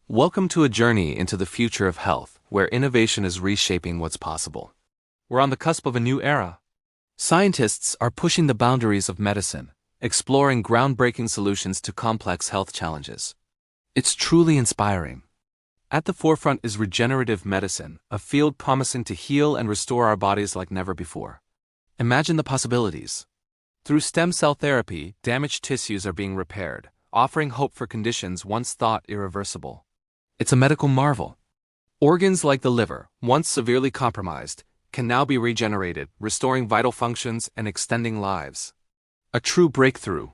Welcome to a journey into the future of health, where innovation is reshaping what's possible. We're on the cusp of a new era. Scientists are pushing the boundaries of medicine, exploring groundbreaking solutions to complex health challenges. It's truly inspiring. At the forefront is regenerative medicine, a field promising to heal and restore our bodies like never before. Imagine the possibilities. Through stem cell therapy, damaged tissues are being repaired, offering hope for conditions once thought irreversible. It's a medical marvel. Organs like the liver, once severely compromised, can now be regenerated, restoring vital functions and extending lives. A true breakthrough.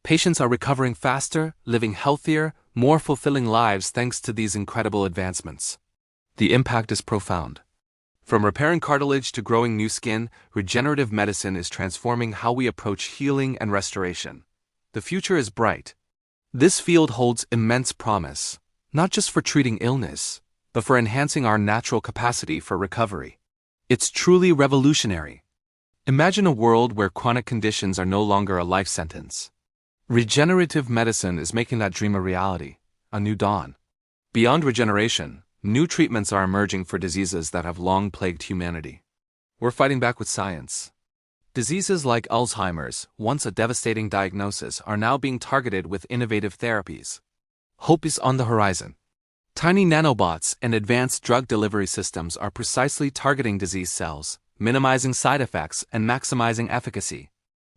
Patients are recovering faster, living healthier, more fulfilling lives thanks to these incredible advancements. The impact is profound. From repairing cartilage to growing new skin, regenerative medicine is transforming how we approach healing and restoration. The future is bright. This field holds immense promise, not just for treating illness, but for enhancing our natural capacity for recovery. It's truly revolutionary. Imagine a world where chronic conditions are no longer a life sentence. Regenerative medicine is making that dream a reality, a new dawn. Beyond regeneration, new treatments are emerging for diseases that have long plagued humanity. We're fighting back with science. Diseases like Alzheimer's, once a devastating diagnosis, are now being targeted with innovative therapies. Hope is on the horizon. Tiny nanobots and advanced drug delivery systems are precisely targeting disease cells, minimizing side effects and maximizing efficacy.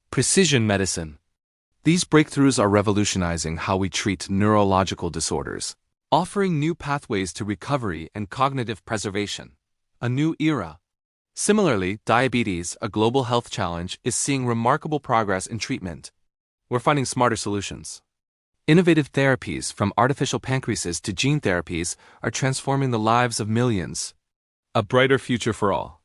Precision medicine. These breakthroughs are revolutionizing how we treat neurological disorders, offering new pathways to recovery and cognitive preservation. A new era. Similarly, diabetes, a global health challenge, is seeing remarkable progress in treatment. We're finding smarter solutions. Innovative therapies, from artificial pancreases to gene therapies, are transforming the lives of millions. A brighter future for all.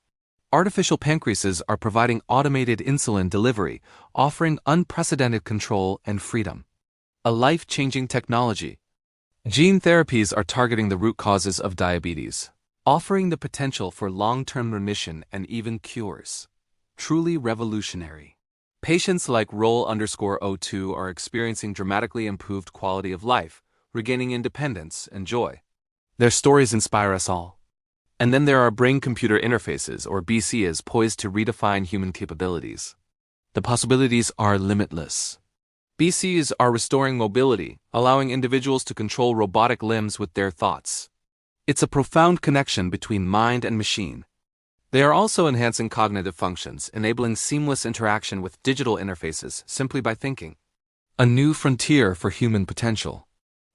Artificial pancreases are providing automated insulin delivery, offering unprecedented control and freedom. A life-changing technology. Gene therapies are targeting the root causes of diabetes, offering the potential for long-term remission and even cures. Truly revolutionary. Patients like Roll_02 are experiencing dramatically improved quality of life, regaining independence and joy. Their stories inspire us all. And then there are brain-computer interfaces, or BCIs, poised to redefine human capabilities. The possibilities are limitless. BCIs are restoring mobility, allowing individuals to control robotic limbs with their thoughts. It's a profound connection between mind and machine. They are also enhancing cognitive functions, enabling seamless interaction with digital interfaces simply by thinking. A new frontier for human potential.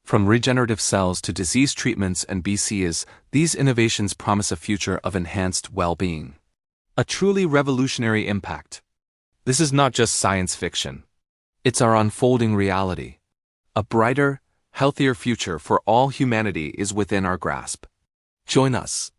From regenerative cells to disease treatments and BCIs, these innovations promise a future of enhanced well-being. A truly revolutionary impact. This is not just science fiction. It's our unfolding reality. A brighter, healthier future for all humanity is within our grasp. Join us.